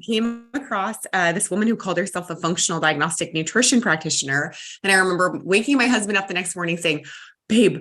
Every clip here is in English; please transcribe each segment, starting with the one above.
came across this woman who called herself a functional diagnostic nutrition practitioner. And I remember waking my husband up the next morning saying, babe,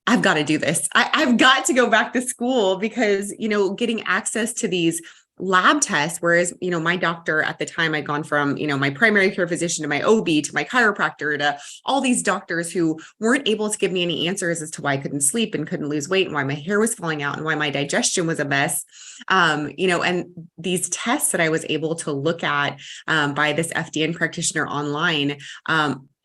I've got to do this. I've got to go back to school because, getting access to these lab tests, whereas, my doctor at the time, I'd gone from, my primary care physician to my OB to my chiropractor to all these doctors who weren't able to give me any answers as to why I couldn't sleep and couldn't lose weight and why my hair was falling out and why my digestion was a mess. And these tests that I was able to look at by this FDN practitioner online,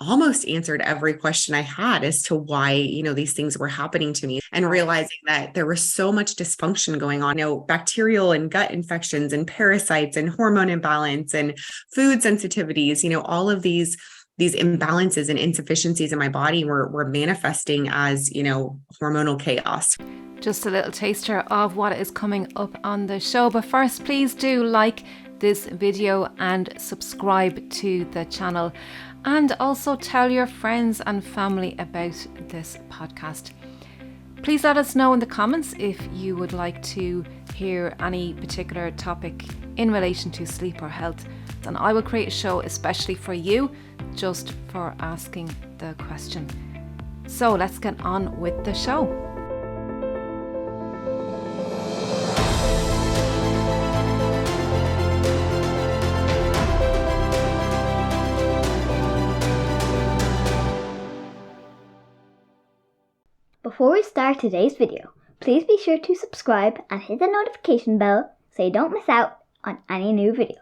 almost answered every question I had as to why, these things were happening to me, and realizing that there was so much dysfunction going on, bacterial and gut infections and parasites and hormone imbalance and food sensitivities, all of these imbalances and insufficiencies in my body were manifesting as, hormonal chaos. Just a little taster of what is coming up on the show. But first, please do like this video and subscribe to the channel. And also tell your friends and family about this podcast. Please let us know in the comments if you would like to hear any particular topic in relation to sleep or health. And I will create a show especially for you, just for asking the question. So let's get on with the show. Before we start today's video, please be sure to subscribe and hit the notification bell so you don't miss out on any new videos.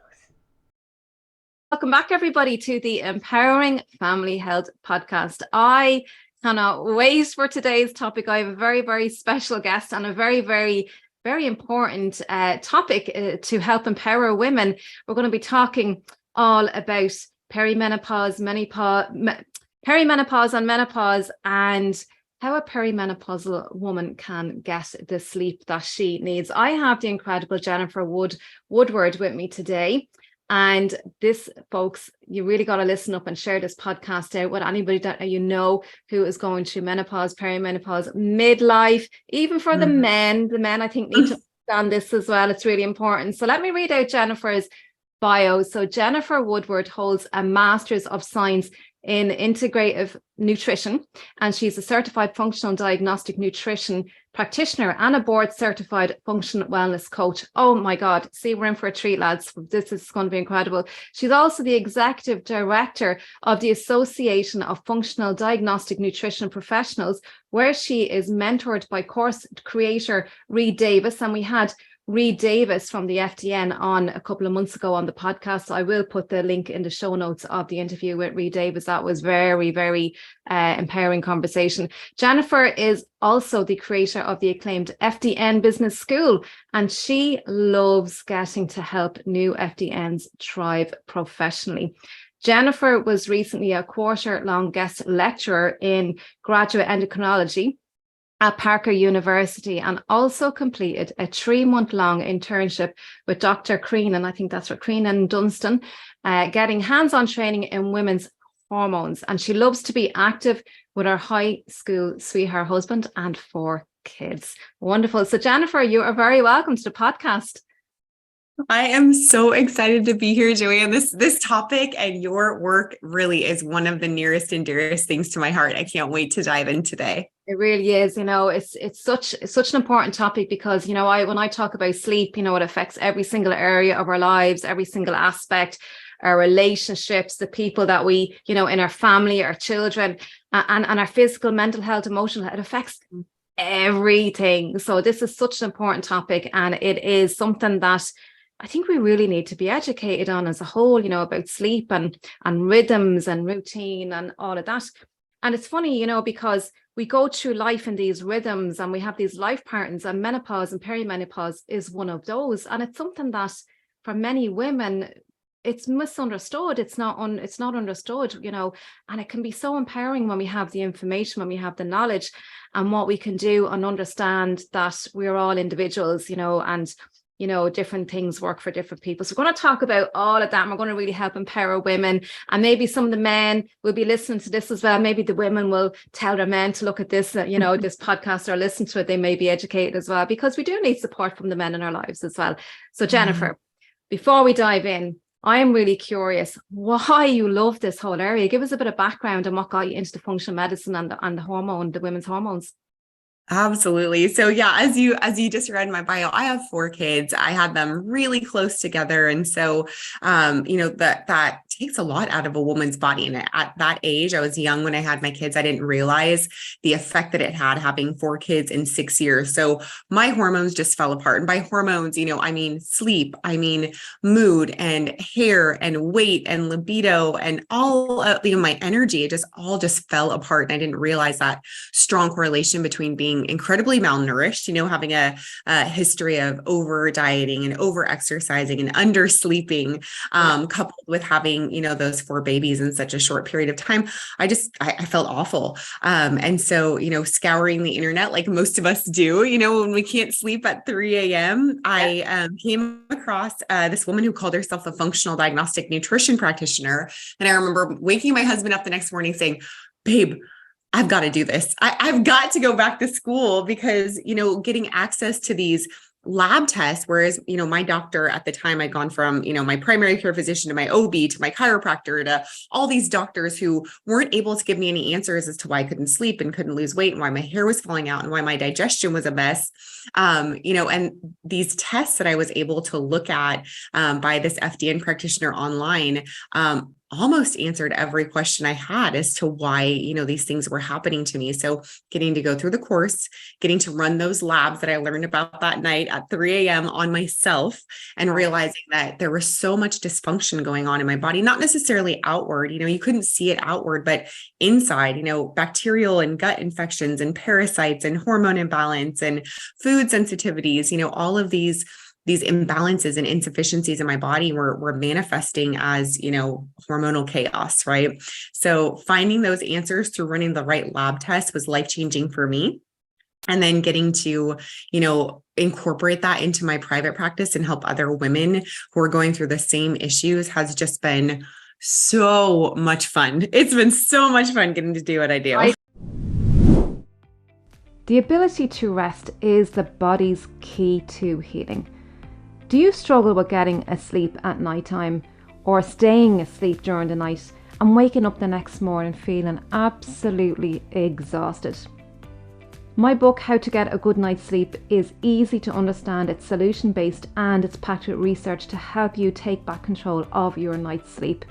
Welcome back, everybody, to the Empowering Family Health podcast. I cannot wait for today's topic. I have a very, very special guest and a very, very, very important topic to help empower women. We're going to be talking all about perimenopause, perimenopause and menopause, and how a perimenopausal woman can get the sleep that she needs. I have the incredible Jennifer Woodward with me today. And this, folks, you really got to listen up and share this podcast out with anybody that you know who is going through menopause, perimenopause, midlife, even for the men. The men, I think, need to understand this as well. It's really important. So let me read out Jennifer's bio. So Jennifer Woodward holds a Master's of Science in Integrative Nutrition, and she's a certified functional diagnostic nutrition practitioner and a board certified functional wellness coach. Oh my God, see, we're in for a treat, lads. This is going to be incredible. She's also the executive director of the Association of Functional Diagnostic Nutrition Professionals, where she is mentored by course creator Reed Davis. And we had Reed Davis from the FDN on a couple of months ago on the podcast. So I will put the link in the show notes of the interview with Reed Davis. That was very, very empowering conversation. Jennifer is also the creator of the acclaimed FDN Business School, and she loves getting to help new FDNs thrive professionally. Jennifer was recently a quarter-long guest lecturer in graduate endocrinology at Parker University, and also completed a 3-month-long internship with Dr. Crean, I think that's what Crean and Dunstan, getting hands-on training in women's hormones. And she loves to be active with her high school sweetheart husband and 4 kids. Wonderful. So Jennifer, you are very welcome to the podcast. I am so excited to be here, Joanne. This topic and your work really is one of the nearest and dearest things to my heart. I can't wait to dive in today. It really is. It's such an important topic because, when I talk about sleep, it affects every single area of our lives, every single aspect, our relationships, the people that we, in our family, our children, and our physical, mental health, emotional health. It affects everything. So this is such an important topic, and it is something that I think we really need to be educated on as a whole, about sleep and rhythms and routine and all of that. And it's funny, because we go through life in these rhythms and we have these life patterns, and menopause and perimenopause is one of those. And it's something that for many women, it's misunderstood. It's not understood, and it can be so empowering when we have the information, when we have the knowledge and what we can do and understand that we're all individuals, and different things work for different people. So we're going to talk about all of that, and we're going to really help empower women. And maybe some of the men will be listening to this as well. Maybe the women will tell their men to look at this, this podcast or listen to it. They may be educated as well, because we do need support from the men in our lives as well. So Jennifer, before we dive in, I am really curious why you love this whole area. Give us a bit of background on what got you into the functional medicine and the women's hormones. Absolutely. So yeah, as you just read my bio, I have 4 kids. I had them really close together. And so, that takes a lot out of a woman's body. And at that age, I was young when I had my kids. I didn't realize the effect that it had having 4 kids in 6 years. So my hormones just fell apart. And by hormones, I mean sleep, I mean mood and hair and weight and libido and all of, my energy, it just fell apart. And I didn't realize that strong correlation between being incredibly malnourished, having a history of over dieting and over exercising and under sleeping, coupled with having, those 4 babies in such a short period of time. I felt awful. And so, scouring the internet, like most of us do, when we can't sleep at 3 a.m., I came across this woman who called herself a functional diagnostic nutrition practitioner. And I remember waking my husband up the next morning saying, babe, I've got to do this. I've got to go back to school because, getting access to these lab tests, whereas, my doctor at the time, I'd gone from, my primary care physician to my OB to my chiropractor to all these doctors who weren't able to give me any answers as to why I couldn't sleep and couldn't lose weight and why my hair was falling out and why my digestion was a mess. And these tests that I was able to look at by this FDN practitioner online, almost answered every question I had as to why, these things were happening to me. So getting to go through the course, getting to run those labs that I learned about that night at 3 a.m. on myself and realizing that there was so much dysfunction going on in my body, not necessarily outward, you couldn't see it outward, but inside, bacterial and gut infections and parasites and hormone imbalance and food sensitivities, all of these imbalances and insufficiencies in my body were manifesting as, hormonal chaos, right? So finding those answers through running the right lab test was life-changing for me. And then getting to, incorporate that into my private practice and help other women who are going through the same issues has just been so much fun. It's been so much fun getting to do what I do. The ability to rest is the body's key to healing. Do you struggle with getting asleep at nighttime or staying asleep during the night and waking up the next morning feeling absolutely exhausted? My book, How to Get a Good Night's Sleep, is easy to understand, it's solution-based and it's packed with research to help you take back control of your night's sleep.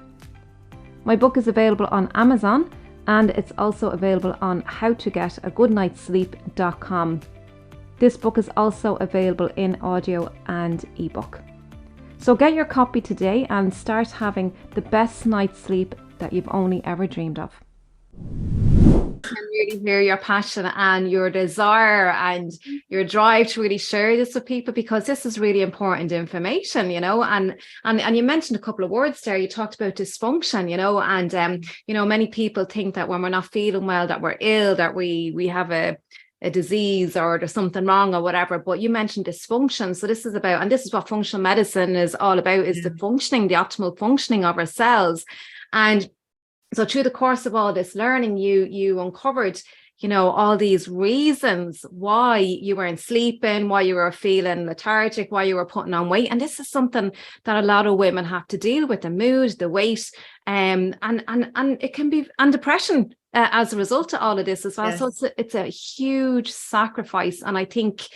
My book is available on Amazon and it's also available on howtogetaggoodnightsleep.com. This book is also available in audio and ebook. So get your copy today and start having the best night's sleep that you've only ever dreamed of. I can really hear your passion and your desire and your drive to really share this with people, because this is really important information, and you mentioned a couple of words there. You talked about dysfunction, and many people think that when we're not feeling well, that we're ill, that we have a disease or there's something wrong or whatever, but you mentioned dysfunction. So this is about, and this is what functional medicine is all about, is the optimal functioning of our cells. And so through the course of all this learning, you uncovered, all these reasons why you weren't sleeping, why you were feeling lethargic, why you were putting on weight. And this is something that a lot of women have to deal with: the mood, the weight, and it can be, and depression as a result of all of this as well. Yes. So it's a huge sacrifice. And I think,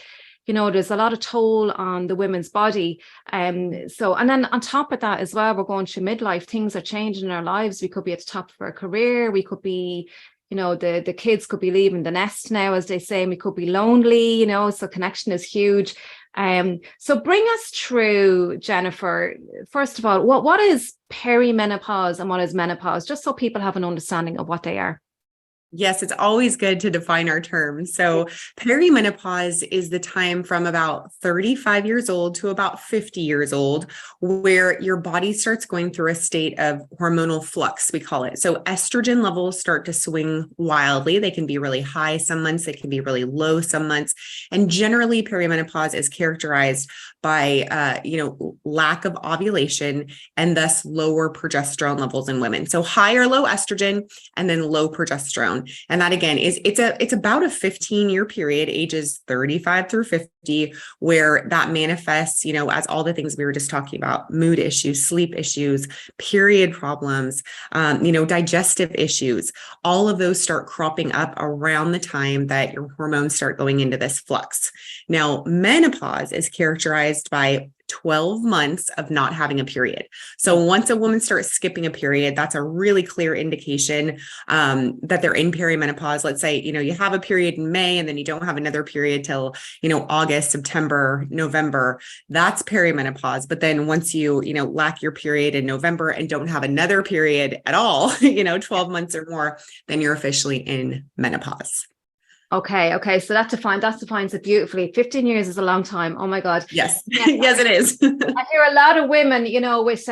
there's a lot of toll on the women's body. And then on top of that as well, we're going through midlife. Things are changing in our lives. We could be at the top of our career. We could be, the kids could be leaving the nest now, as they say, and we could be lonely, so connection is huge. So bring us through, Jennifer, first of all, what is perimenopause and what is menopause, just so people have an understanding of what they are? Yes, it's always good to define our terms. So perimenopause is the time from about 35 years old to about 50 years old, where your body starts going through a state of hormonal flux, we call it. So estrogen levels start to swing wildly. They can be really high some months, they can be really low some months. And generally perimenopause is characterized by, lack of ovulation and thus lower progesterone levels in women. So high or low estrogen and then low progesterone. And that again it's about a 15-year period, ages 35 through 50, where that manifests, as all the things we were just talking about: mood issues, sleep issues, period problems, digestive issues. All of those start cropping up around the time that your hormones start going into this flux. Now, menopause is characterized by 12 months of not having a period. So once a woman starts skipping a period, that's a really clear indication that they're in perimenopause. Let's say, you have a period in May and then you don't have another period till, August, September, November. That's perimenopause. But then once you, lack your period in November and don't have another period at all, 12 months or more, then you're officially in menopause. Okay. So that defines it beautifully. 15 years is a long time. Oh my God. Yes. Yes, it is. I hear a lot of women, with,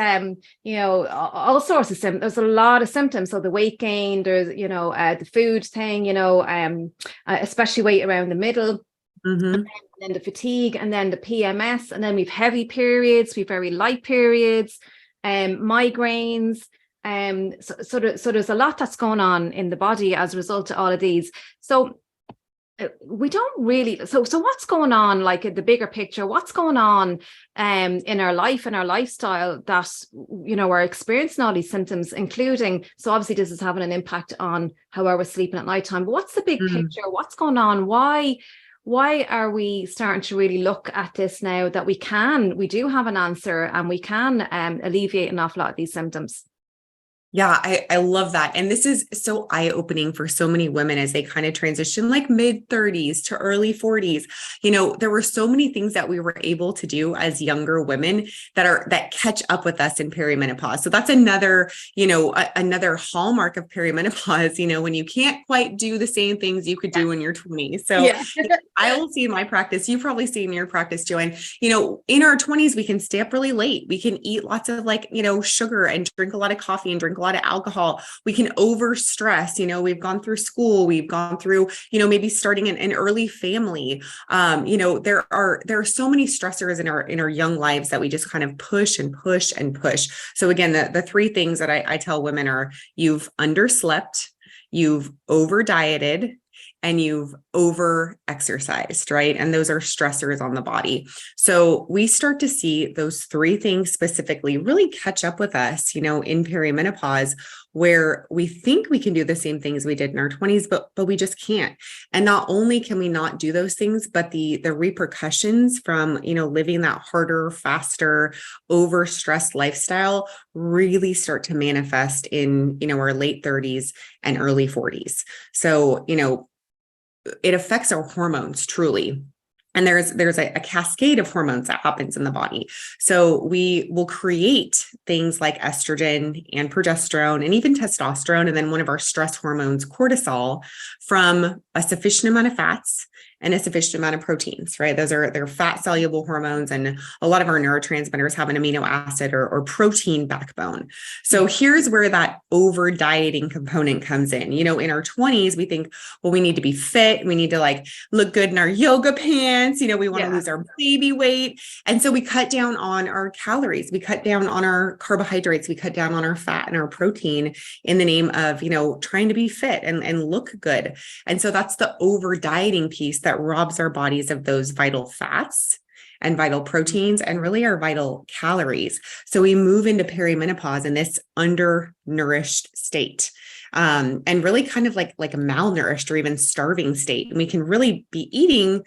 all sorts of symptoms. There's a lot of symptoms. So the weight gain, there's, the food thing, especially weight around the middle. Mm-hmm. And then the fatigue, and then the PMS, and then we've heavy periods, we've very light periods, migraines. So there's a lot that's going on in the body as a result of all of these. So we don't really, so what's going on, like the bigger picture, what's going on in our life and our lifestyle that, we're experiencing all these symptoms, including, so obviously this is having an impact on how we're sleeping at nighttime, but what's the big picture? What's going on? Why are we starting to really look at this now that we do have an answer and we can alleviate an awful lot of these symptoms? Yeah, I love that. And this is so eye-opening for so many women as they kind of transition like mid 30s to early 40s. There were so many things that we were able to do as younger women that catch up with us in perimenopause. So that's another, another hallmark of perimenopause, when you can't quite do the same things you could do in your 20s. So I will see in my practice, you probably see in your practice, Joanne, in our 20s, we can stay up really late. We can eat lots of sugar and drink a lot of coffee and drink a lot of alcohol. We can overstress. We've gone through school. We've gone through, maybe starting an early family. There are so many stressors in our young lives that we just kind of push and push and push. So again, the three things that I tell women are: you've underslept, you've over dieted, and you've over exercised, right? And those are stressors on the body. So we start to see those three things specifically really catch up with us, in perimenopause, where we think we can do the same things we did in our 20s, but we just can't. And not only can we not do those things, but the repercussions from, living that harder, faster, overstressed lifestyle really start to manifest in, our late 30s and early 40s. So, it affects our hormones truly. And there's a cascade of hormones that happens in the body. So we will create things like estrogen and progesterone and even testosterone. And then one of our stress hormones, cortisol, from a sufficient amount of fats and a sufficient amount of proteins, right? They're fat soluble hormones. And a lot of our neurotransmitters have an amino acid or protein backbone. So here's where that over dieting component comes in. In our 20s, we think, well, we need to be fit. We need to look good in our yoga pants. We want to lose our baby weight. And so we cut down on our calories. We cut down on our carbohydrates. We cut down on our fat and our protein in the name of, trying to be fit and look good. And so that's the over dieting piece that robs our bodies of those vital fats and vital proteins and really our vital calories. So we move into perimenopause in this undernourished state. And really kind of like a malnourished or even starving state. And we can really be eating,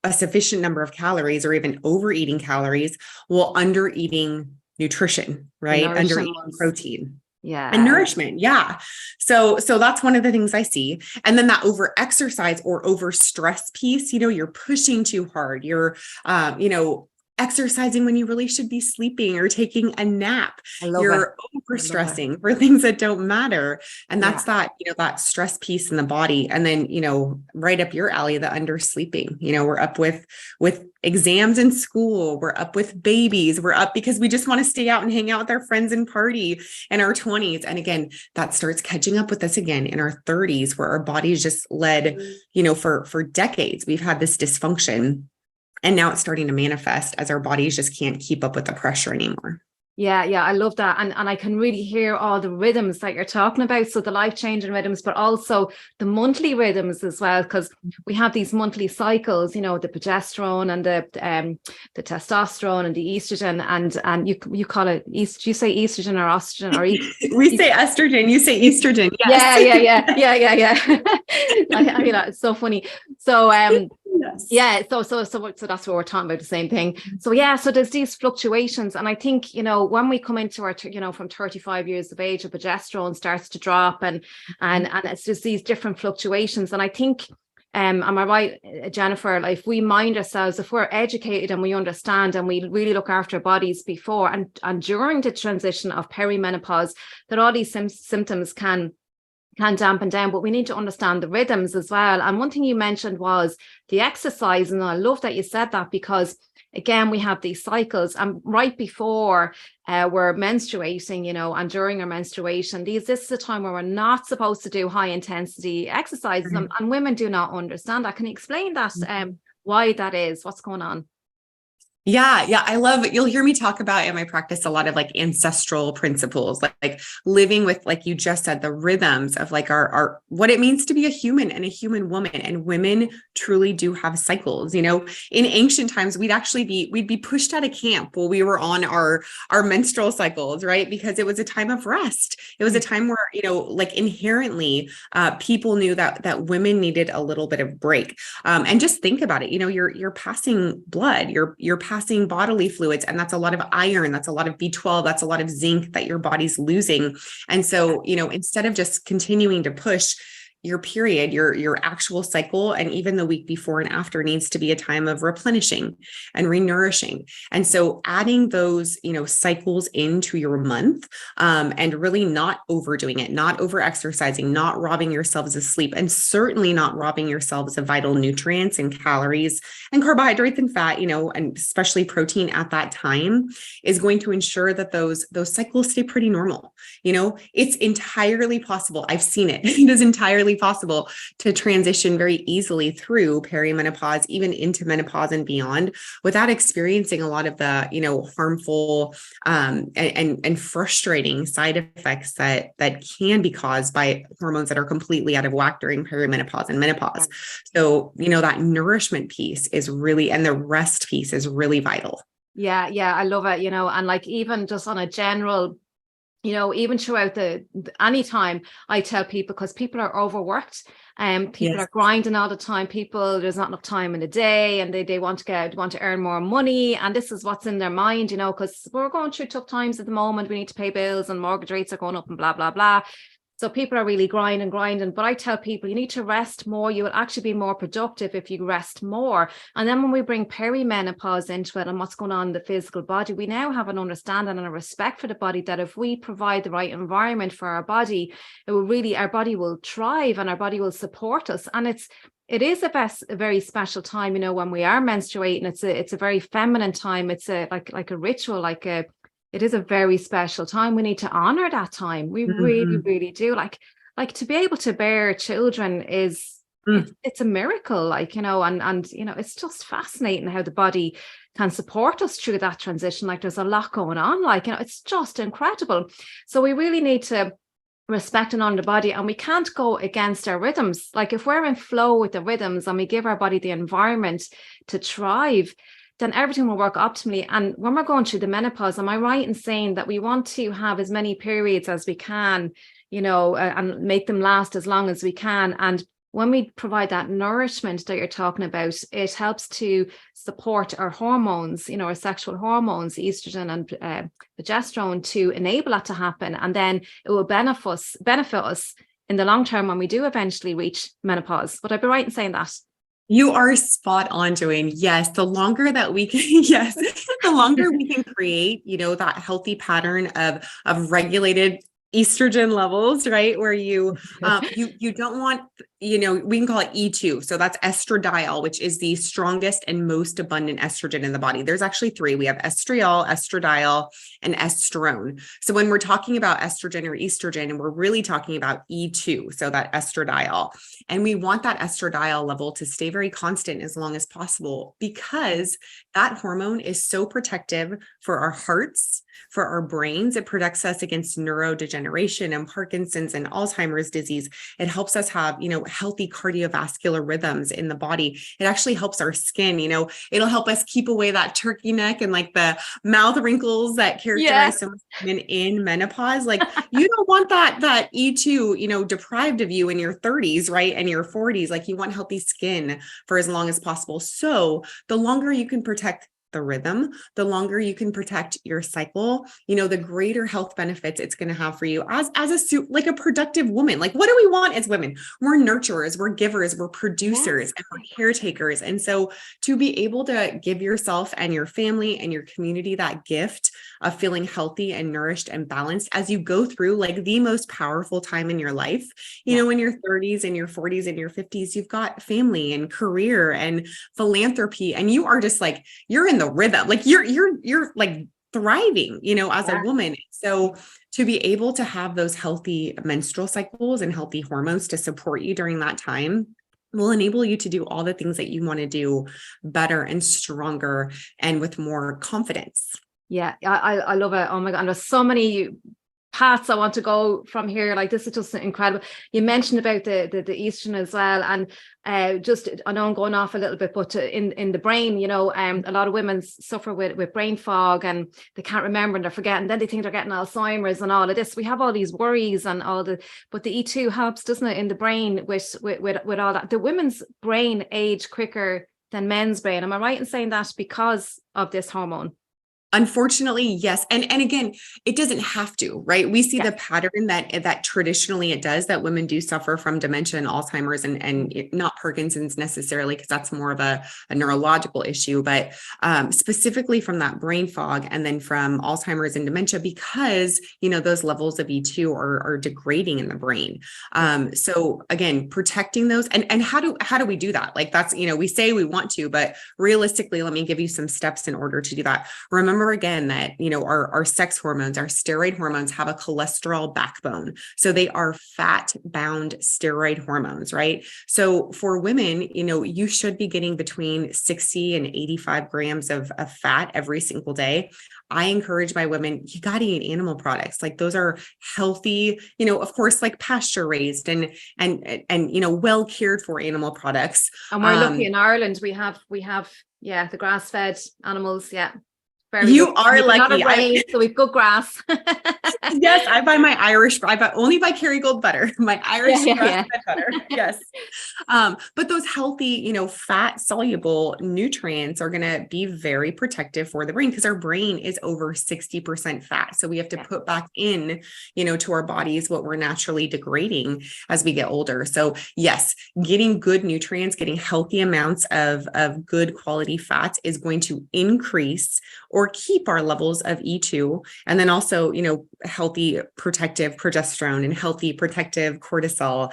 a sufficient number of calories or even overeating calories while under eating nutrition, right? Under eating protein. Yeah. And nourishment. Yeah. So that's one of the things I see. And then that over exercise or over stress piece, you're pushing too hard. You're, exercising when you really should be sleeping or taking a nap. You're over stressing for things that don't matter. And that's that stress piece in the body. And then, right up your alley, the undersleeping, we're up with exams in school. We're up with babies. We're up because we just want to stay out and hang out with our friends and party in our 20s. And again, that starts catching up with us again in our 30s, where our bodies just led, for decades, we've had this dysfunction. And now it's starting to manifest as our bodies just can't keep up with the pressure anymore. Yeah, I love that. And I can really hear all the rhythms that you're talking about. So the life-changing rhythms, but also the monthly rhythms as well, because we have these monthly cycles, the progesterone and the testosterone and the estrogen, and you call it do you say estrogen or estrogen or we say estrogen, you say estrogen. Yes. Yeah. I mean, it's so funny. So Yes. yeah, so that's what we're talking about, the same thing. So so there's these fluctuations, and I think when we come into our from 35 years of age, the progesterone starts to drop, and it's just these different fluctuations. And I think am I right, Jennifer, like if we mind ourselves, if we're educated and we understand and we really look after our bodies before and during the transition of perimenopause, that all these symptoms can dampen down, but we need to understand the rhythms as well. And one thing you mentioned was the exercise, and I love that you said that, because again, we have these cycles, and right before we're menstruating, and during our menstruation, this is a time where we're not supposed to do high intensity exercises, and women do not understand that. Can you explain that, why that is? What's going on? Yeah. I love, you'll hear me talk about in my practice a lot of like ancestral principles, like living with, like you just said, the rhythms of like our what it means to be a human and a human woman. And women truly do have cycles. In ancient times, we'd be pushed out of camp while we were on our menstrual cycles, right? Because it was a time of rest. It was a time where, like inherently, people knew that women needed a little bit of break. And just think about it, you're passing blood, you're passing bodily fluids, and that's a lot of iron, that's a lot of B12, that's a lot of zinc that your body's losing. And so, instead of just continuing to push, your period, your actual cycle, and even the week before and after needs to be a time of replenishing and renourishing. And so adding those, cycles into your month, and really not overdoing it, not over exercising, not robbing yourselves of sleep, and certainly not robbing yourselves of vital nutrients and calories and carbohydrates and fat, and especially protein at that time, is going to ensure that those cycles stay pretty normal. It's entirely possible. I've seen it. It is entirely possible to transition very easily through perimenopause, even into menopause and beyond, without experiencing a lot of the, harmful and frustrating side effects that can be caused by hormones that are completely out of whack during perimenopause and menopause. So, that nourishment piece is really, and the rest piece is really vital. Yeah, I love it, and like even just on a general, even throughout any time, I tell people, because people are overworked and people are grinding all the time. There's not enough time in the day, and they want to earn more money. And this is what's in their mind, because we're going through tough times at the moment. We need to pay bills and mortgage rates are going up and blah, blah, blah. So people are really grinding. But I tell people, you need to rest more. You will actually be more productive if you rest more. And then when we bring perimenopause into it and what's going on in the physical body, we now have an understanding and a respect for the body, that if we provide the right environment for our body, our body will thrive and our body will support us. And it is a very special time, when we are menstruating. It's a very feminine time. It's like a ritual, it is a very special time. We need to honor that time. We really, really do. Like to be able to bear children is, it's a miracle, and it's just fascinating how the body can support us through that transition. Like there's a lot going on, it's just incredible. So we really need to respect and honor the body, and we can't go against our rhythms. Like if we're in flow with the rhythms and we give our body the environment to thrive, then everything will work optimally. And when we're going through the menopause, am I right in saying that we want to have as many periods as we can, and make them last as long as we can? And when we provide that nourishment that you're talking about, it helps to support our hormones, our sexual hormones, estrogen and progesterone, to enable that to happen. And then it will benefit us in the long term when we do eventually reach menopause. Would I be right in saying that? You are spot on, Joanne. Yes. The longer that we can, the longer we can create, that healthy pattern of regulated estrogen levels, right? Where you don't want, we can call it E2. So that's estradiol, which is the strongest and most abundant estrogen in the body. There's actually three. We have estriol, estradiol, and estrone. So when we're talking about estrogen or estrogen, we're really talking about E2. So that estradiol, and we want that estradiol level to stay very constant as long as possible, because that hormone is so protective for our hearts, For our brains, it protects us against neurodegeneration and Parkinson's and Alzheimer's disease. It helps us have, healthy cardiovascular rhythms in the body. It actually helps our skin, it'll help us keep away that turkey neck and like the mouth wrinkles that characterize so much women in menopause. Like you don't want that E2, deprived of you in your 30s, right? And your 40s. Like you want healthy skin for as long as possible. So the longer you can protect the rhythm, the longer you can protect your cycle, the greater health benefits it's going to have for you as a productive woman. Like, what do we want as women? We're nurturers, we're givers, we're producers, and we're caretakers. And so to be able to give yourself and your family and your community that gift of feeling healthy and nourished and balanced as you go through like the most powerful time in your life, in your 30s and your 40s and your 50s, you've got family and career and philanthropy, and you are just like, you're in the rhythm, like you're like thriving, as a woman. So to be able to have those healthy menstrual cycles and healthy hormones to support you during that time will enable you to do all the things that you want to do better and stronger and with more confidence. Yeah, I love it. Oh my God. And there's so many paths I want to go from here. Like, this is just incredible. You mentioned about the estrogen as well. And just, I know I'm going off a little bit, but in the brain, a lot of women suffer with brain fog and they can't remember and they're forgetting. Then they think they're getting Alzheimer's and all of this. We have all these worries and but the E2 helps, doesn't it, in the brain with all that. The women's brain age quicker than men's brain. Am I right in saying that because of this hormone? Unfortunately, yes. And again, it doesn't have to, right? We see the pattern that traditionally it does, that women do suffer from dementia and Alzheimer's and not Parkinson's necessarily, because that's more of a neurological issue, but specifically from that brain fog and then from Alzheimer's and dementia, because, those levels of E2 are degrading in the brain. So again, protecting those and how do we do that? Like that's, we say we want to, but realistically, let me give you some steps in order to do that. Remember again that, our sex hormones, our steroid hormones have a cholesterol backbone. So they are fat-bound steroid hormones, right? So for women, you should be getting between 60 and 85 grams of fat every single day. I encourage my women, you got to eat animal products. Like those are healthy, of course, like pasture raised and well cared for animal products. And we're lucky in Ireland, we have the grass-fed animals. Yeah. You are lucky. So we've good grass. Yes, I only buy Kerrygold butter, my Irish grass-fed butter. Yes. But those healthy, fat soluble nutrients are going to be very protective for the brain because our brain is over 60% fat. So we have to put back in, to our bodies what we're naturally degrading as we get older. So yes, getting good nutrients, getting healthy amounts of good quality fats is going to increase or keep our levels of E2. And then also, healthy protective progesterone and healthy protective cortisol.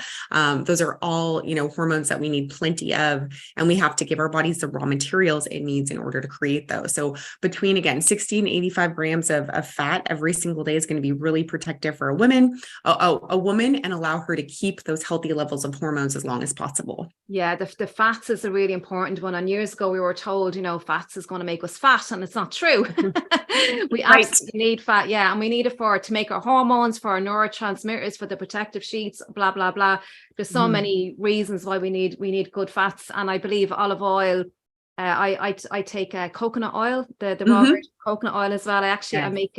Those are all, hormones that we need plenty of, and we have to give our bodies the raw materials it needs in order to create those. So between, again, 60 and 85 grams of fat every single day is going to be really protective for a woman, and allow her to keep those healthy levels of hormones as long as possible. Yeah, the fats is a really important one. And years ago, we were told, fats is going to make us fat, and it's not true. We absolutely need fat. Yeah. And we need it to make our hormones, for our neurotransmitters, for the protective sheets, blah, blah, blah. There's so many reasons why we need good fats. And I believe olive oil, I take coconut oil, the raw virgin coconut oil as well. I make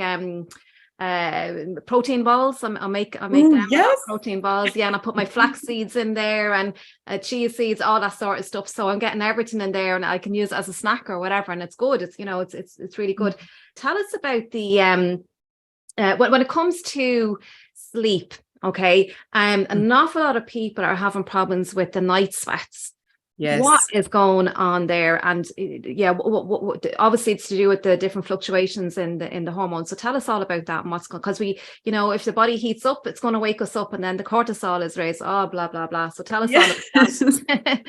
protein balls. I make them protein balls. Yeah. And I put my flax seeds in there and chia seeds, all that sort of stuff. So I'm getting everything in there and I can use it as a snack or whatever. And it's good. It's, it's really good. Tell us about the, when it comes to sleep. Okay. An awful lot of people are having problems with the night sweats. Yes. What is going on there? And what, obviously it's to do with the different fluctuations in the hormones. So tell us all about that and what's going, because we, if the body heats up, it's going to wake us up, and then the cortisol is raised. Oh, blah, blah, blah. So tell us all about that.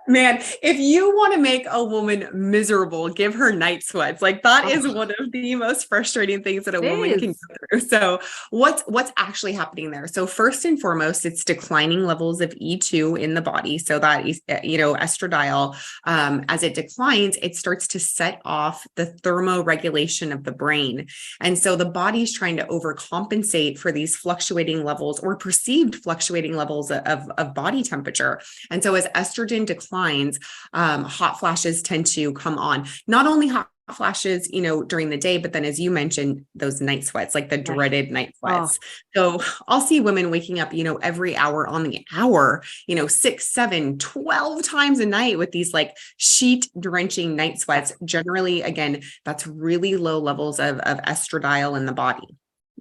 Man, if you want to make a woman miserable, give her night sweats. Like that is one of the most frustrating things that a woman can go through. So what's actually happening there? So first and foremost, it's declining levels of E2 in the body. So that is, estradiol, as it declines, it starts to set off the thermoregulation of the brain. And so the body's trying to overcompensate for these fluctuating levels or perceived fluctuating levels of body temperature. And so as estrogen declines, hot flashes tend to come on. Not only hot flashes, during the day, but then as you mentioned, those night sweats, like the dreaded night sweats. So I'll see women waking up, every hour on the hour, 6, 7, 12 times a night with these like sheet drenching night sweats. Generally, again, that's really low levels of estradiol in the body.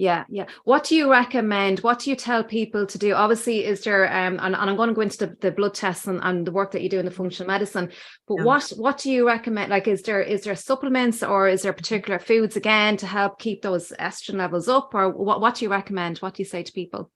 Yeah. What do you recommend? What do you tell people to do? Obviously, is there, and I'm going to go into the blood tests and the work that you do in the functional medicine, but what do you recommend? Like, is there supplements or is there particular foods again to help keep those estrogen levels up, or what do you recommend? What do you say to people?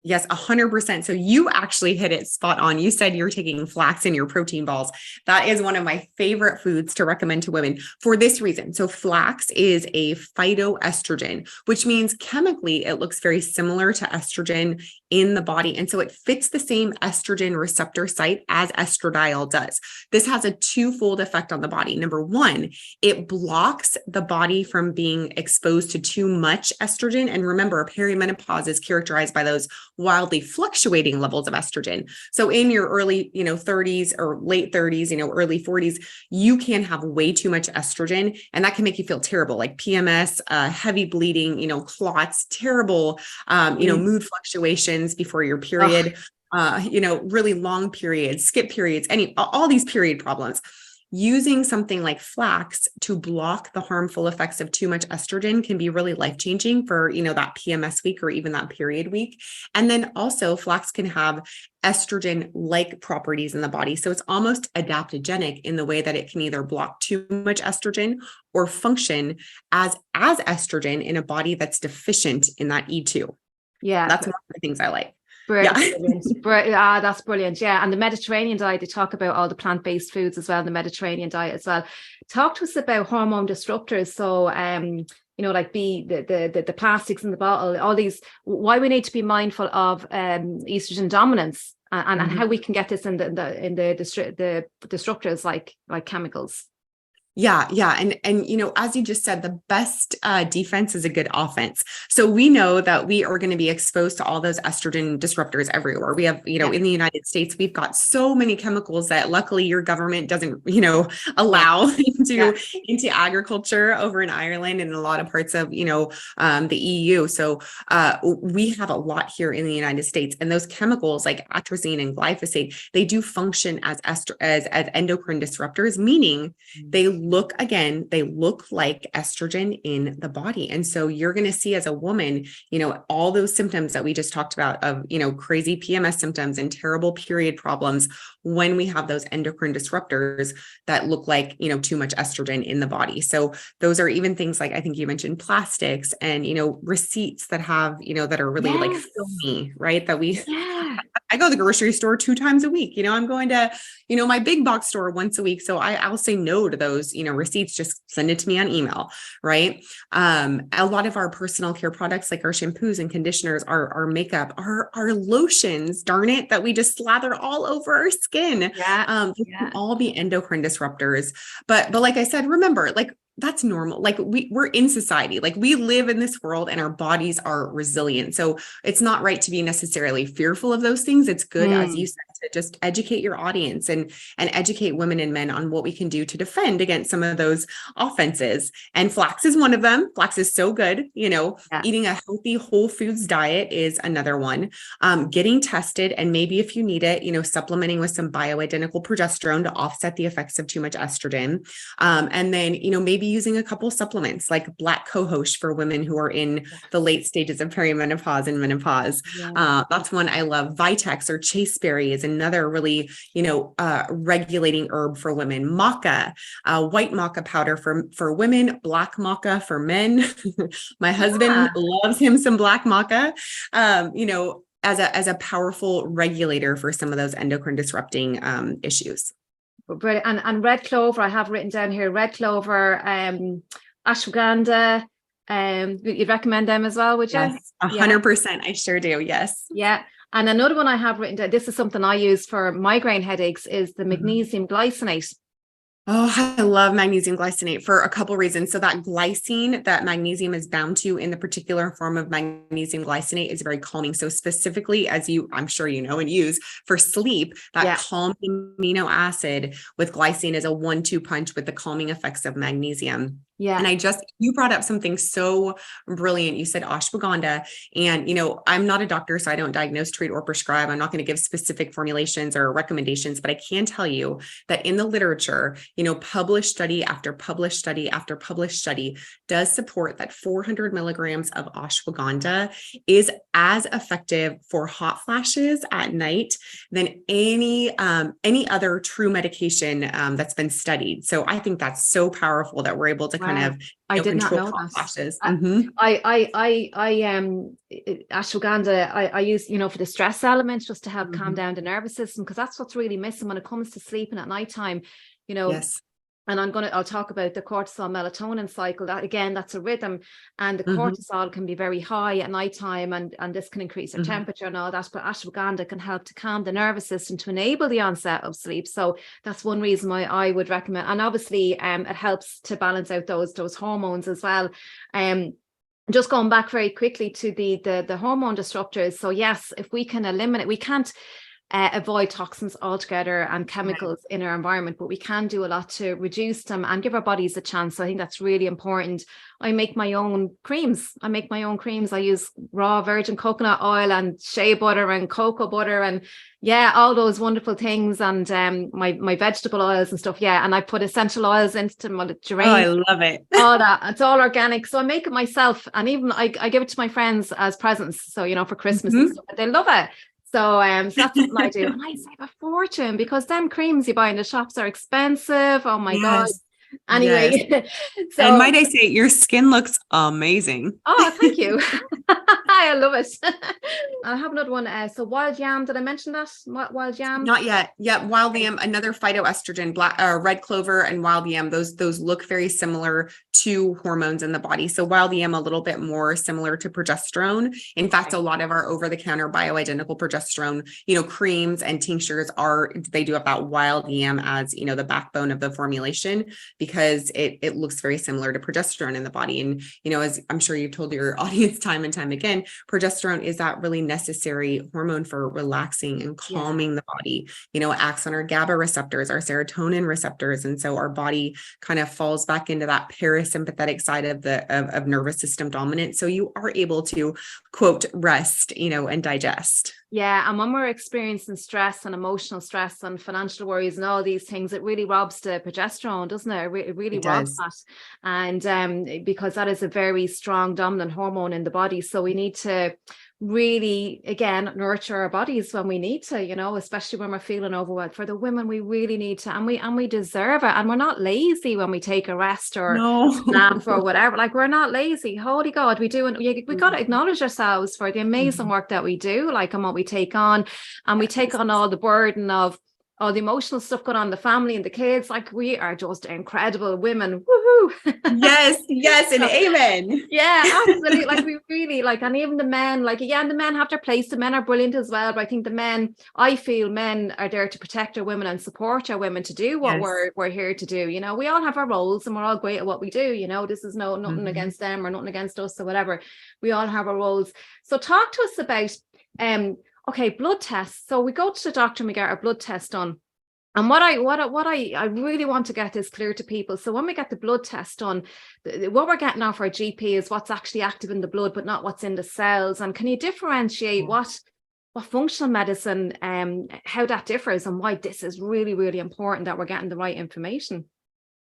Yes, 100%. So you actually hit it spot on. You said you're taking flax in your protein balls. That is one of my favorite foods to recommend to women for this reason. So flax is a phytoestrogen, which means chemically it looks very similar to estrogen in the body. And so it fits the same estrogen receptor site as estradiol does. This has a twofold effect on the body. Number one, it blocks the body from being exposed to too much estrogen. And remember, perimenopause is characterized by those wildly fluctuating levels of estrogen. So in your early, 30s or late 30s, early 40s, you can have way too much estrogen, and that can make you feel terrible, like PMS, heavy bleeding, clots, terrible, mood fluctuations before your period, really long periods, skip periods, all these period problems. Using something like flax to block the harmful effects of too much estrogen can be really life-changing for, that PMS week or even that period week. And then also flax can have estrogen-like properties in the body. So it's almost adaptogenic in the way that it can either block too much estrogen or function as estrogen in a body that's deficient in that E2. Yeah. That's one of the things I like. Brilliant. That's brilliant. Yeah. And the Mediterranean diet, they talk about all the plant-based foods as well, the Mediterranean diet as well. Talk to us about hormone disruptors. So, like the plastics in the bottle, all these, why we need to be mindful of estrogen dominance and how we can get this in the disruptors like chemicals. Yeah. And, as you just said, the best defense is a good offense. So we know that we are going to be exposed to all those estrogen disruptors everywhere. We have, in the United States, we've got so many chemicals that luckily your government doesn't, allow into agriculture over in Ireland and a lot of parts of, the EU. So we have a lot here in the United States, and those chemicals like atrazine and glyphosate, they do function as endocrine disruptors, meaning they look like estrogen in the body. And so you're going to see as a woman, all those symptoms that we just talked about of, crazy PMS symptoms and terrible period problems when we have those endocrine disruptors that look like, too much estrogen in the body. So those are even things like, I think you mentioned plastics and, receipts that have, that are really like filmy, right? That I go to the grocery store 2 times a week. I'm going to, my big box store once a week. So I'll say no to those, receipts, just send it to me on email. Right. A lot of our personal care products, like our shampoos and conditioners, our makeup, our lotions, darn it, that we just slather all over our skin. They can all be endocrine disruptors. But like I said, remember, like, that's normal. Like we're in society, like we live in this world and our bodies are resilient. So it's not right to be necessarily fearful of those things. It's good, as you said, to just educate your audience and educate women and men on what we can do to defend against some of those offenses. And flax is one of them. Flax is so good. Eating a healthy whole foods diet is another one. Getting tested, and maybe if you need it, supplementing with some bioidentical progesterone to offset the effects of too much estrogen. And then, maybe using a couple supplements like black cohosh for women who are in the late stages of perimenopause and menopause. That's one I love. Vitex or chasteberry is another really, regulating herb for women. Maca, white maca powder for women, black maca for men. My husband loves him some black maca, as a powerful regulator for some of those endocrine disrupting issues. Brilliant. And red clover, I have written down here, red clover, ashwagandha. You'd recommend them as well, would you? Yes, 100%. I sure do. Yes. Yeah. And another one I have written down, this is something I use for migraine headaches, is the magnesium glycinate. Oh, I love magnesium glycinate for a couple reasons. So that glycine that magnesium is bound to in the particular form of magnesium glycinate is very calming. So specifically, as I'm sure you know and use for sleep, that calming amino acid with glycine is a 1-2 punch with the calming effects of magnesium. Yeah. And you brought up something so brilliant. You said ashwagandha, and, I'm not a doctor, so I don't diagnose, treat, or prescribe. I'm not going to give specific formulations or recommendations, but I can tell you that in the literature, published study after published study after published study does support that 400 milligrams of ashwagandha is as effective for hot flashes at night than any other true medication that's been studied. So I think that's so powerful that we're able to kind of I did not know hot that. flashes. Ashwagandha I use, for the stress elements, just to help calm down the nervous system, because that's what's really missing when it comes to sleeping at nighttime. Yes. And I'll talk about the cortisol melatonin cycle. That again, that's a rhythm, and the cortisol can be very high at nighttime, and this can increase our temperature and all that. But ashwagandha can help to calm the nervous system to enable the onset of sleep. So that's one reason why I would recommend. And obviously, it helps to balance out those hormones as well. Just going back very quickly to the hormone disruptors. So yes, if we can eliminate, we can't avoid toxins altogether and chemicals in our environment, but we can do a lot to reduce them and give our bodies a chance. So I think that's really important. I make my own creams. I use raw virgin coconut oil and shea butter and cocoa butter and all those wonderful things, and my vegetable oils and stuff. And I put essential oils into my geranium. Oh, I love it. All that. It's all organic. So I make it myself, and even I give it to my friends as presents. So, for Christmas and stuff, they love it. So that's something I do. And I save a fortune, because them creams you buy in the shops are expensive. Oh my God. Anyway, so, and might I say, your skin looks amazing. Oh, thank you. I love it. I have another one. So wild yam, did I mention that? Wild yam? Not yet. Yeah, wild yam, another phytoestrogen, red clover and wild yam. Those look very similar to hormones in the body. So wild yam a little bit more similar to progesterone. In fact, a lot of our over-the-counter bioidentical progesterone, creams and tinctures they do have that wild yam as, the backbone of the formulation, because it looks very similar to progesterone in the body. And, as I'm sure you've told your audience time and time again, progesterone is that really necessary hormone for relaxing and calming the body. It acts on our GABA receptors, our serotonin receptors. And so our body kind of falls back into that parasympathetic side of nervous system dominance. So you are able to, quote, rest, and digest. Yeah. And when we're experiencing stress and emotional stress and financial worries and all these things, it really robs the progesterone, doesn't it? It really robs that. And because that is a very strong dominant hormone in the body. So we need to really, again, nurture our bodies when we need to, especially when we're feeling overwhelmed. For the women, we really need to, and we deserve it. And we're not lazy when we take a rest or nap or whatever. Like, we're not lazy. Holy God, we do. And we got to acknowledge ourselves for the amazing work that we do, like, and what we take on. And we take on all the burden of all the emotional stuff going on in the family and the kids. Like, we are just incredible women. Woohoo! Yes, and amen. Yeah, absolutely. Like, we really and even the men, and the men have their place. The men are brilliant as well. But I think I feel men are there to protect our women and support our women to do what we're here to do. We all have our roles and we're all great at what we do. This is nothing against them or nothing against us or whatever. We all have our roles. So talk to us about okay, blood tests. So we go to the doctor and we get our blood test done. And what I really want to get this clear to people. So when we get the blood test done, what we're getting off our GP is what's actually active in the blood, but not what's in the cells. And can you differentiate what functional medicine, how that differs, and why this is really, really important that we're getting the right information?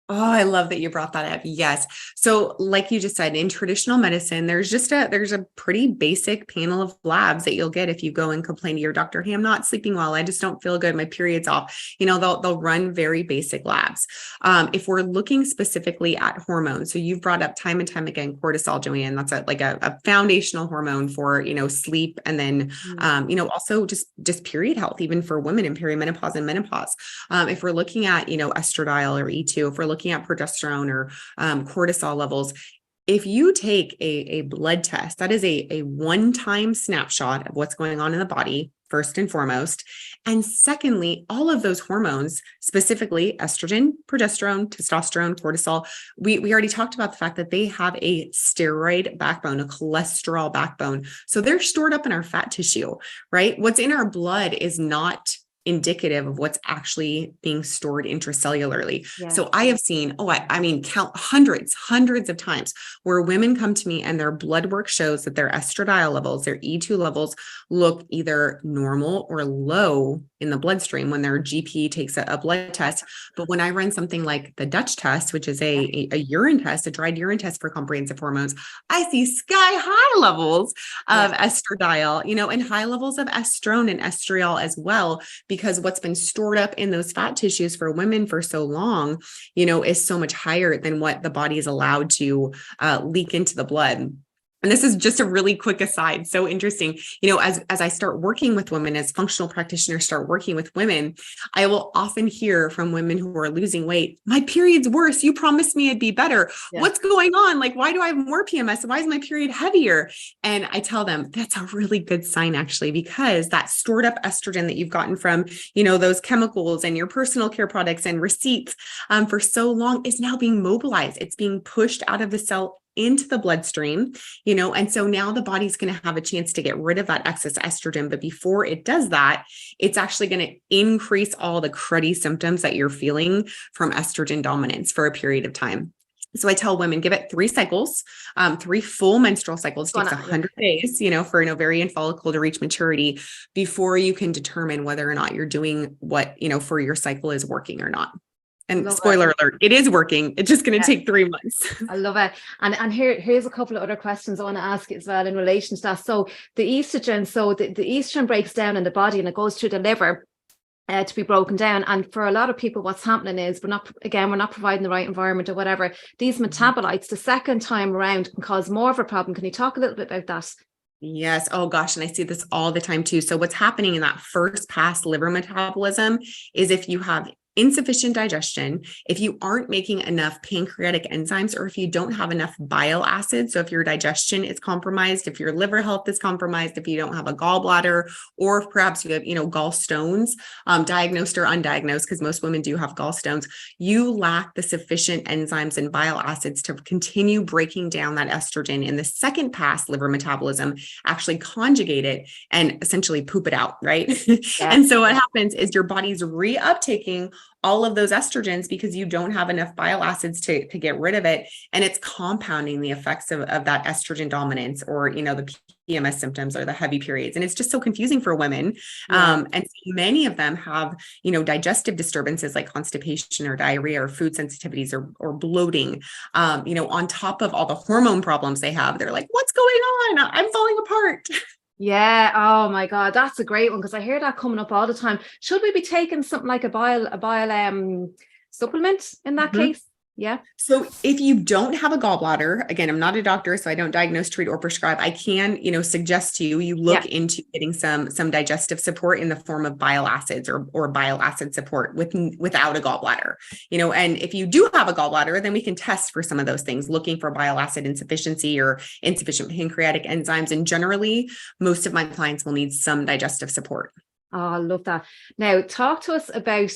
Oh, I love that you brought that up. Yes. So like you just said, in traditional medicine, there's a pretty basic panel of labs that you'll get if you go and complain to your doctor, hey, I'm not sleeping well. I just don't feel good. My period's off. They'll run very basic labs. If we're looking specifically at hormones, so you've brought up time and time again, cortisol, Joanne, that's a foundational hormone for, sleep. And then, also just period health, even for women in perimenopause and menopause. If we're looking at, estradiol or E2, if we're looking at progesterone or cortisol levels, if you take a blood test, that is a one-time snapshot of what's going on in the body, first and foremost. And secondly, all of those hormones, specifically estrogen, progesterone, testosterone, cortisol, we already talked about the fact that they have a steroid backbone, a cholesterol backbone. So they're stored up in our fat tissue, right? What's in our blood is not indicative of what's actually being stored intracellularly. Yeah. So I have seen, I mean, count hundreds of times where women come to me and their blood work shows that their estradiol levels, their E2 levels look either normal or low in the bloodstream when their GP takes a blood test. But when I run something like the Dutch test, which is a urine test, a dried urine test for comprehensive hormones, I see sky high levels of estradiol, and high levels of estrone and estriol as well, because what's been stored up in those fat tissues for women for so long, is so much higher than what the body is allowed to leak into the blood. And this is just a really quick aside. So interesting. As I start working with women, as functional practitioners start working with women, I will often hear from women who are losing weight, my period's worse. You promised me it'd be better. Yeah. What's going on? Like, why do I have more PMS? Why is my period heavier? And I tell them that's a really good sign, actually, because that stored up estrogen that you've gotten from, those chemicals and your personal care products and receipts for so long is now being mobilized. It's being pushed out of the cell into the bloodstream, and so now the body's going to have a chance to get rid of that excess estrogen. But before it does that, it's actually going to increase all the cruddy symptoms that you're feeling from estrogen dominance for a period of time. So I tell women, give it 3 cycles, 3 full menstrual cycles. It takes 100 days, for an ovarian follicle to reach maturity before you can determine whether or not you're doing what, for your cycle is working or not. And spoiler alert, it is working. It's just going to take 3 months. I love it. And here's a couple of other questions I want to ask as well in relation to that. So the estrogen, the estrogen breaks down in the body and it goes through the liver to be broken down. And for a lot of people, what's happening is we're not providing the right environment or whatever. These metabolites, the second time around, can cause more of a problem. Can you talk a little bit about that? Yes. Oh gosh. And I see this all the time too. So what's happening in that first pass liver metabolism is if you have insufficient digestion, if you aren't making enough pancreatic enzymes, or if you don't have enough bile acids. So if your digestion is compromised, if your liver health is compromised, if you don't have a gallbladder, or if perhaps you have, gallstones, diagnosed or undiagnosed, because most women do have gallstones, you lack the sufficient enzymes and bile acids to continue breaking down that estrogen in the second pass liver metabolism, actually conjugate it and essentially poop it out, right? Yeah. And so what happens is your body's reuptaking all of those estrogens because you don't have enough bile acids to get rid of it. And it's compounding the effects of that estrogen dominance, or, the PMS symptoms or the heavy periods. And it's just so confusing for women. Yeah. And many of them have, digestive disturbances like constipation or diarrhea or food sensitivities or bloating, on top of all the hormone problems they have. They're like, what's going on? I'm falling apart. Yeah. Oh my God. That's a great one, because I hear that coming up all the time. Should we be taking something like a bile supplement in that case? Yeah. So if you don't have a gallbladder, again, I'm not a doctor, so I don't diagnose, treat, or prescribe. I can, suggest to you look into getting some digestive support in the form of bile acids or bile acid support without a gallbladder, and if you do have a gallbladder, then we can test for some of those things, looking for bile acid insufficiency or insufficient pancreatic enzymes. And generally, most of my clients will need some digestive support. Oh, I love that. Now, talk to us about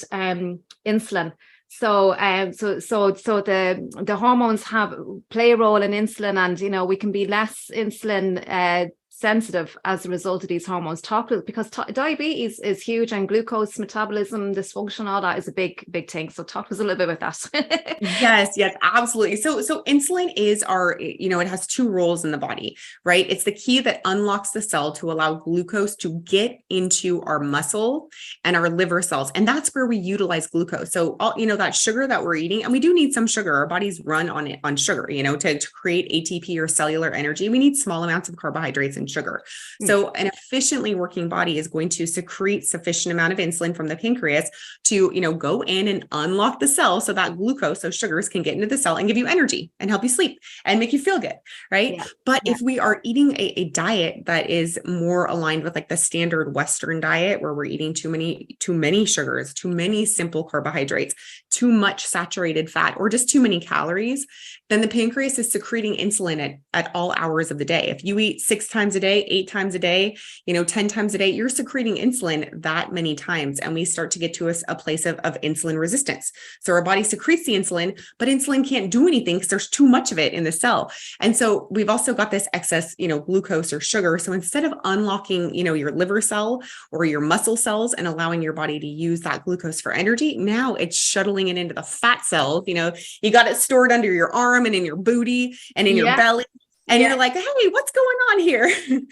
insulin. So the hormones play a role in insulin, and we can be less insulin sensitive as a result of these hormones. Because diabetes is huge, and glucose metabolism dysfunction, all that is a big thing. So talk to us a little bit about that. Yes, absolutely. So insulin is it has 2 roles in the body, right? It's the key that unlocks the cell to allow glucose to get into our muscle and our liver cells. And that's where we utilize glucose. So that sugar that we're eating, and we do need some sugar. Our bodies run on sugar, to create ATP or cellular energy. We need small amounts of carbohydrates and sugar. So an efficiently working body is going to secrete sufficient amount of insulin from the pancreas to, go in and unlock the cell so that glucose, those sugars, can get into the cell and give you energy and help you sleep and make you feel good, right? Yeah. But if we are eating a diet that is more aligned with like the standard Western diet, where we're eating too many sugars, too many simple carbohydrates, too much saturated fat, or just too many calories, then the pancreas is secreting insulin at all hours of the day. If you eat 6 times a day, 8 times a day, 10 times a day, you're secreting insulin that many times. And we start to get to a place of insulin resistance. So our body secretes the insulin, but insulin can't do anything because there's too much of it in the cell. And so we've also got this excess, glucose or sugar. So instead of unlocking, your liver cell or your muscle cells and allowing your body to use that glucose for energy, now it's shuttling it into the fat cells. You got it stored under your arm and in your booty and in your belly. And you're like, hey, what's going on here?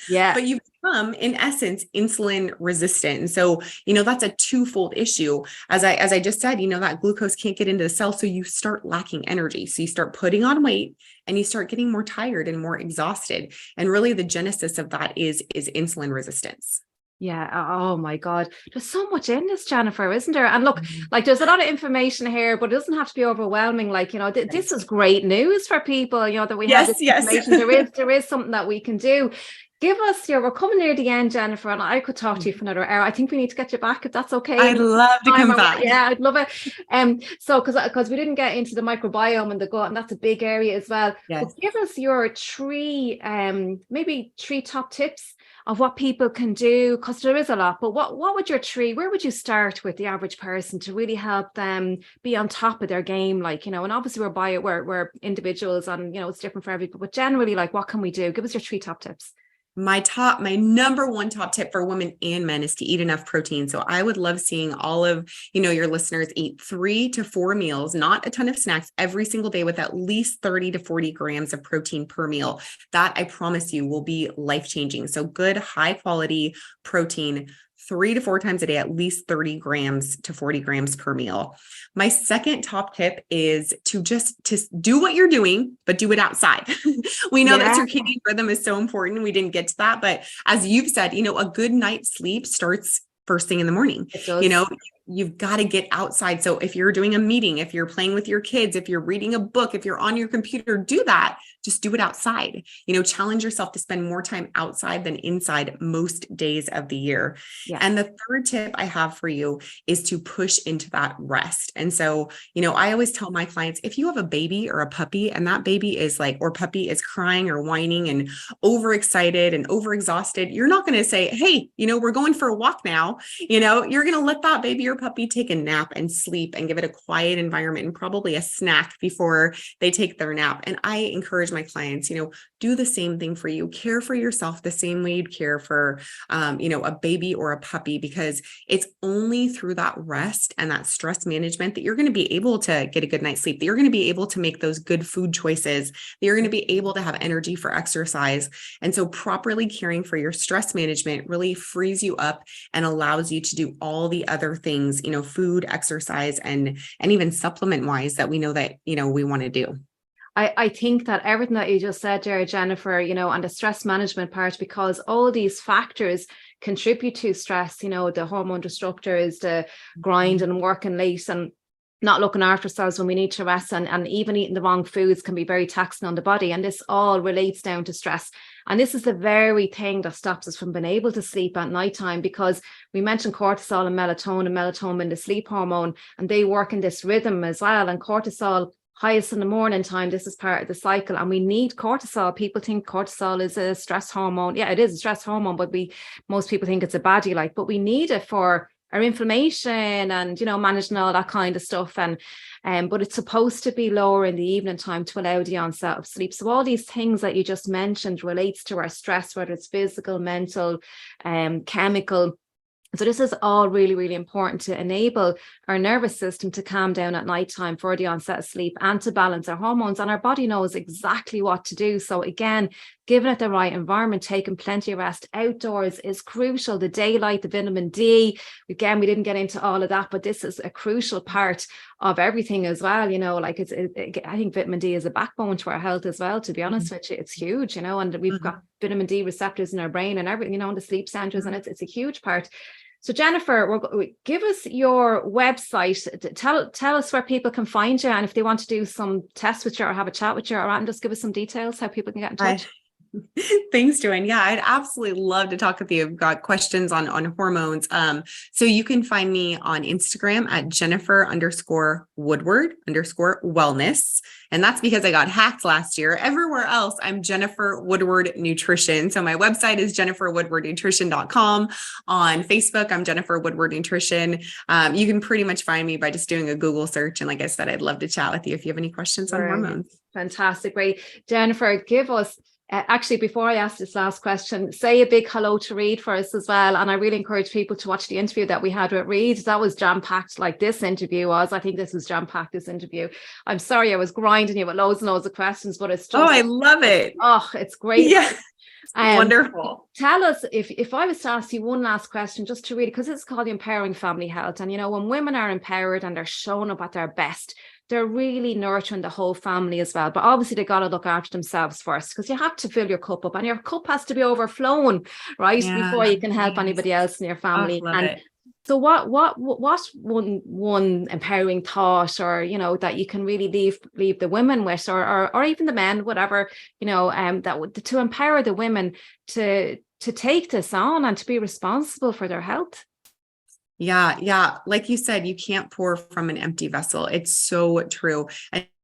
Yeah. But you've become, in essence, insulin resistant. And so, that's a twofold issue. As I just said, that glucose can't get into the cell. So you start lacking energy. So you start putting on weight and you start getting more tired and more exhausted. And really the genesis of that is insulin resistance. Yeah. Oh my God. There's so much in this, Jennifer, isn't there? And look, like there's a lot of information here, but it doesn't have to be overwhelming. Like, this is great news for people, that we have this information. There is something that we can do. Give us we're coming near the end, Jennifer, and I could talk to you for another hour. I think we need to get you back if that's okay. I'd love to come back. Yeah, I'd love it. So because we didn't get into the microbiome and the gut, and that's a big area as well. Yes. But give us your maybe three top tips of what people can do, because there is a lot, but what would where would you start with the average person to really help them be on top of their game? Like, and obviously we're individuals and, it's different for everybody, but generally, like, what can we do? Give us your 3 top tips. My number one top tip for women and men is to eat enough protein. So I would love seeing all of, your listeners eat 3 to 4 meals, not a ton of snacks, every single day with at least 30 to 40 grams of protein per meal. That, I promise you, will be life-changing. So good, high quality protein 3 to 4 times a day, at least 30 grams to 40 grams per meal. My second top tip is to do what you're doing, but do it outside. We know that circadian rhythm is so important. We didn't get to that, but as you've said, a good night's sleep starts first thing in the morning. You've got to get outside. So if you're doing a meeting, if you're playing with your kids, if you're reading a book, if you're on your computer, do that. Just do it outside. Challenge yourself to spend more time outside than inside most days of the year. Yeah. And the third tip I have for you is to push into that rest. And so, I always tell my clients, if you have a baby or a puppy and that baby is puppy is crying or whining and overexcited and overexhausted, you're not going to say, hey, we're going for a walk now. You're going to let that baby or puppy take a nap and sleep and give it a quiet environment and probably a snack before they take their nap. And I encourage my clients, do the same thing for you. Care for yourself the same way you'd care for, a baby or a puppy, because it's only through that rest and that stress management that you're going to be able to get a good night's sleep, that you're going to be able to make those good food choices, that you're going to be able to have energy for exercise. And so properly caring for your stress management really frees you up and allows you to do all the other things, food, exercise, and even supplement wise that we know that, we want to do. I think that everything that you just said there, Jennifer, and the stress management part, because all these factors contribute to stress, the hormone disruptors, the grind and working late and not looking after ourselves when we need to rest, and even eating the wrong foods can be very taxing on the body. And this all relates down to stress. And this is the very thing that stops us from being able to sleep at nighttime, because we mentioned cortisol and melatonin, the sleep hormone, and they work in this rhythm as well. And cortisol highest in the morning time. This is part of the cycle, and we need cortisol. People think cortisol is a stress hormone. Yeah, it is a stress hormone, but most people think it's a baddie, but we need it for our inflammation and, managing all that kind of stuff. And but it's supposed to be lower in the evening time to allow the onset of sleep. So all these things that you just mentioned relates to our stress, whether it's physical, mental, chemical. So this is all really, really important to enable our nervous system to calm down at nighttime for the onset of sleep and to balance our hormones. And our body knows exactly what to do. So again, giving it the right environment, taking plenty of rest outdoors is crucial. The daylight, the vitamin D, again, we didn't get into all of that, but this is a crucial part of everything as well. I think vitamin D is a backbone to our health as well, to be honest with you. It's huge, and we've got vitamin D receptors in our brain and everything, you know, in the sleep centers, and it's a huge part. So Jennifer, give us your website. Tell us where people can find you, and if they want to do some tests with you or have a chat with you, and just give us some details how people can get in touch. Thanks, Joanne. Yeah, I'd absolutely love to talk with you. I've got questions on hormones. So you can find me on Instagram at Jennifer_Woodward_wellness. And that's because I got hacked last year. Everywhere else, I'm Jennifer Woodward Nutrition. So my website is jenniferwoodwardnutrition.com. On Facebook, I'm Jennifer Woodward Nutrition. You can pretty much find me by just doing a Google search. And like I said, I'd love to chat with you if you have any questions on hormones. Fantastic. Great. Jennifer, give us, actually, before I ask this last question, say a big hello to Reed for us as well. And I really encourage people to watch the interview that we had with Reed. That was jam-packed, like this interview was. I think this was jam-packed, this interview. I'm sorry I was grinding you with loads and loads of questions, but it's just... Oh, I love it. Oh, it's great. Yeah. Wonderful. Tell us, if I was to ask you one last question, just to really, because it's called Empowering Family Health. And, you know, when women are empowered and they're showing up at their best, they're really nurturing the whole family as well. But obviously they got to look after themselves first, because you have to fill your cup up, and your cup has to be overflowing, right? Yeah, before you can help anybody else in your family. So what one empowering thought, or, you know, that you can really leave the women with, or even the men, whatever, you know, to empower the women to take this on and to be responsible for their health? Yeah. Like you said, you can't pour from an empty vessel. It's so true.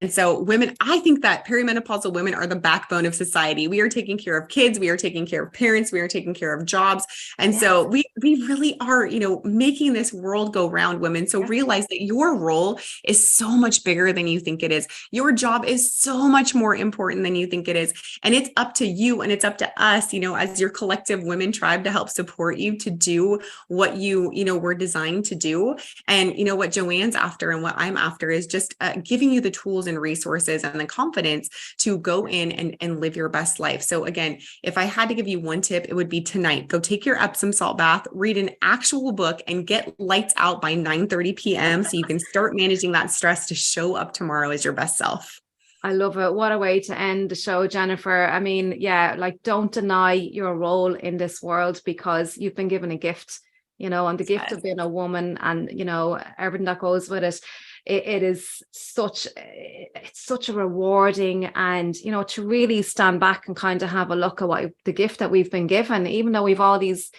And so women, I think that perimenopausal women are the backbone of society. We are taking care of kids. We are taking care of parents. We are taking care of jobs. And so we really are, you know, making this world go round, women. So realize that your role is so much bigger than you think it is. Your job is so much more important than you think it is. And it's up to you, and it's up to us, you know, as your collective women tribe, to help support you to do what you know, were designed to do. And, you know, what Joanne's after and what I'm after is just giving you the tools and resources and the confidence to go in and live your best life. So again, if I had to give you one tip, it would be tonight, go take your Epsom salt bath, read an actual book, and get lights out by 9:30 p.m. so you can start managing that stress to show up tomorrow as your best self. I love it. What a way to end the show, Jennifer. I mean, yeah, like, don't deny your role in this world, because you've been given a gift, you know, and the gift of being a woman, and, you know, everything that goes with it. It is such a rewarding, and, you know, to really stand back and kind of have a look at what the gift that we've been given, even though we've all these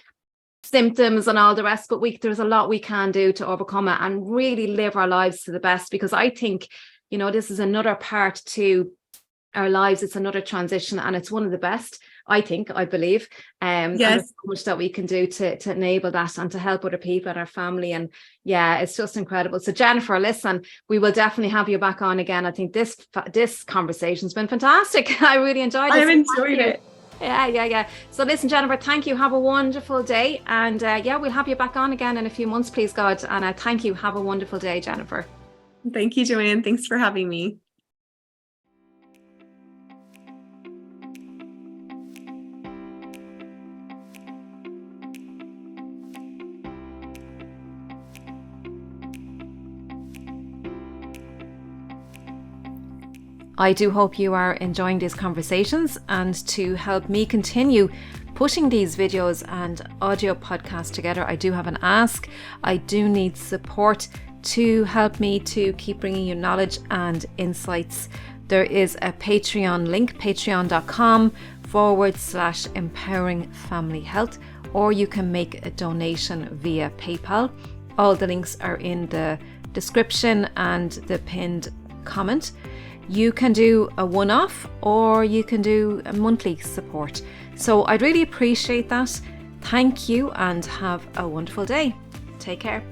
symptoms and all the rest, but there's a lot we can do to overcome it and really live our lives to the best. Because I think, you know, this is another part to our lives. It's another transition, and it's one of the best, I believe. And there's so much that we can do to enable that and to help other people and our family. And yeah, it's just incredible. So Jennifer, listen, we will definitely have you back on again. I think this conversation's been fantastic. I really enjoyed it. I've enjoyed it. Yeah. So listen, Jennifer, thank you. Have a wonderful day. And we'll have you back on again in a few months, please God. And thank you. Have a wonderful day, Jennifer. Thank you, Joanne. Thanks for having me. I do hope you are enjoying these conversations, and to help me continue pushing these videos and audio podcasts together, I do have an ask. I do need support to help me to keep bringing you knowledge and insights. There is a Patreon link, patreon.com/empowering family health, or you can make a donation via PayPal. All the links are in the description and the pinned comment. You can do a one-off, or you can do a monthly support. So I'd really appreciate that. Thank you, and have a wonderful day. Take care.